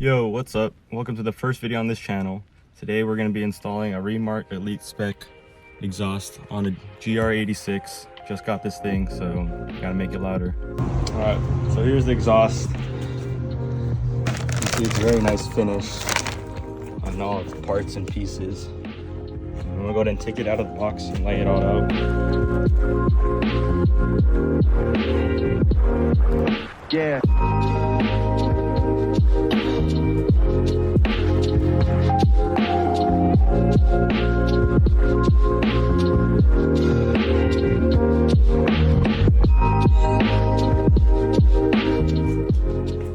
Yo, what's up? Welcome to the first video on this channel. Today we're going to be installing a Remark Elite Spec exhaust on a GR86. Just got this thing, so gotta make it louder. Alright, so here's the exhaust. You can see it's a very nice finish on all its parts and pieces. I'm gonna go ahead and take it out of the box and lay it all out. Yeah.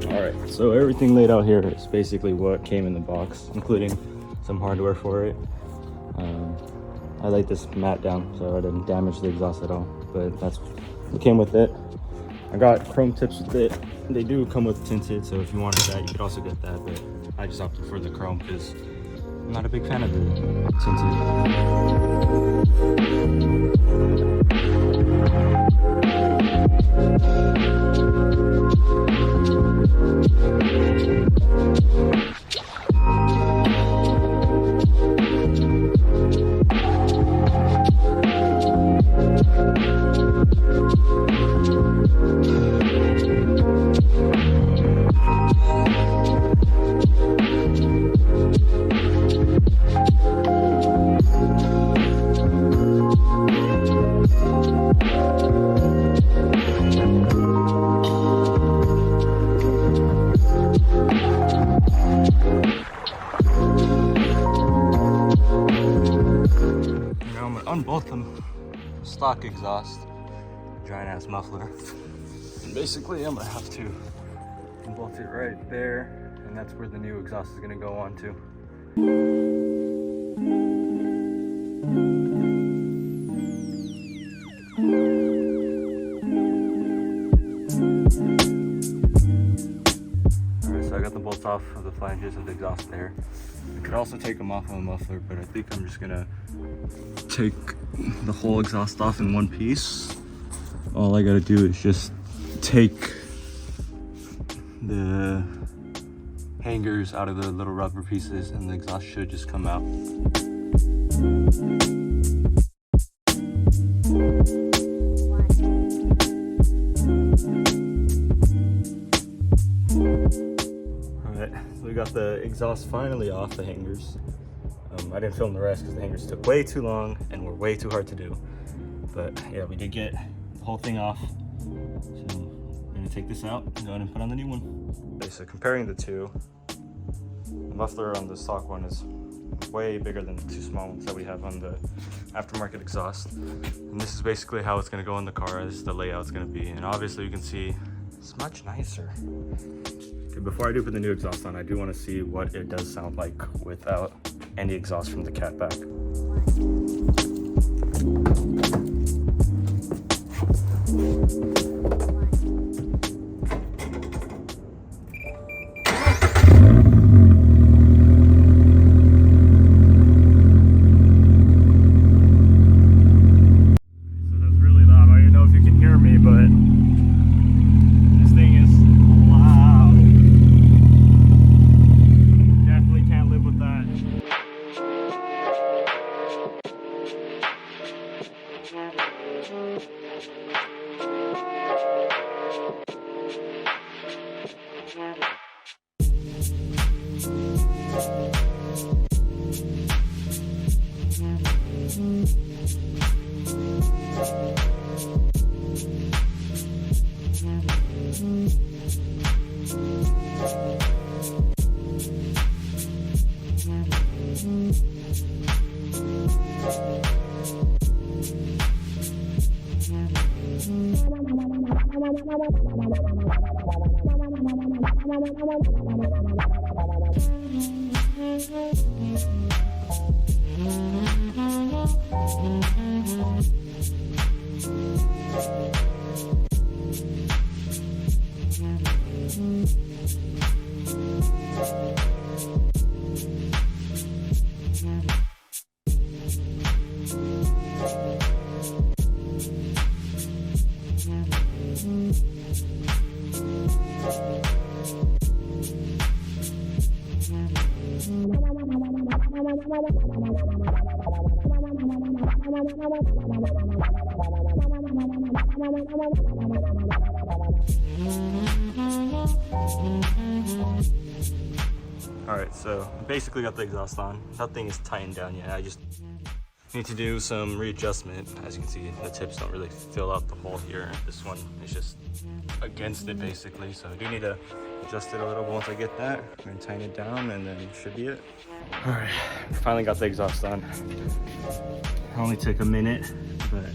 Alright, so everything laid out here is basically what came in the box, including some hardware for it. I laid this mat down so I didn't damage the exhaust at all, but that's what came with it. I got chrome tips with it. They do come with tinted, so if you wanted that, you could also get that, but I just opted for the chrome because I'm not a big fan of the unbolt the stock exhaust, giant ass muffler, and basically I'm gonna have to bolt it right there, and that's where the new exhaust is gonna go on to. Alright, so I got the bolts off of the flanges of the exhaust there. I could also take them off of the muffler, but I think I'm just gonna take the whole exhaust off in one piece. All I gotta do is just take the hangers out of the little rubber pieces and the exhaust should just come out. Alright, so we got the exhaust finally off the hangers. I didn't film the rest because the hangers took way too long and were way too hard to do. But yeah, we did get the whole thing off. So I'm gonna take this out and go ahead and put on the new one. Okay, so comparing the two, the muffler on the stock one is way bigger than the two small ones that we have on the aftermarket exhaust. And this is basically how it's gonna go in the car, as the layout's gonna be. And obviously you can see it's much nicer. Okay, before I do put the new exhaust on, I do want to see what it does sound like without any exhaust from the Catback. Alright, so basically got the exhaust on. Nothing is tightened down yet. I just need to do some readjustment. As you can see, the tips don't really fill out the hole here. This one is just against it basically. So I do need to adjust it a little. But once I get that, I'm gonna tighten it down and then should be it. Alright, finally got the exhaust on. It only took a minute, but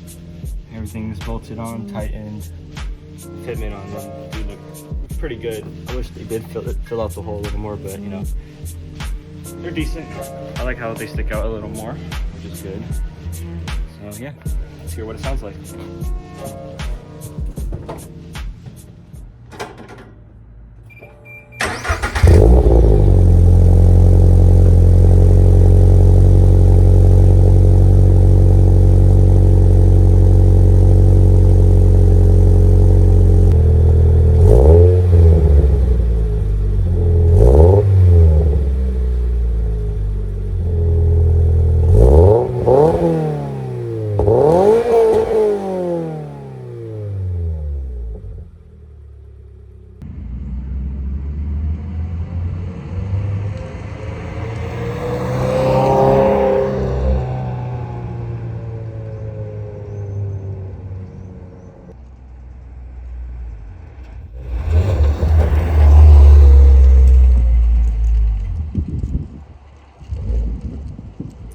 everything is bolted on, tightened. Fitment on them do look pretty good. I wish they did fill out the hole a little more, but you know, they're decent. I like how they stick out a little more, which is good. So yeah, let's hear what it sounds like.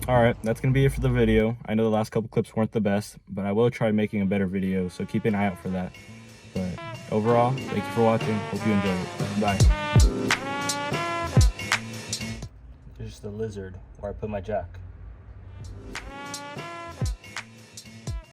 All right, that's gonna be it for the video. I know the last couple clips weren't the best, but I will try making a better video, so keep an eye out for that. But overall, thank you for watching. Hope you enjoyed it. Bye. There's the lizard where I put my jack.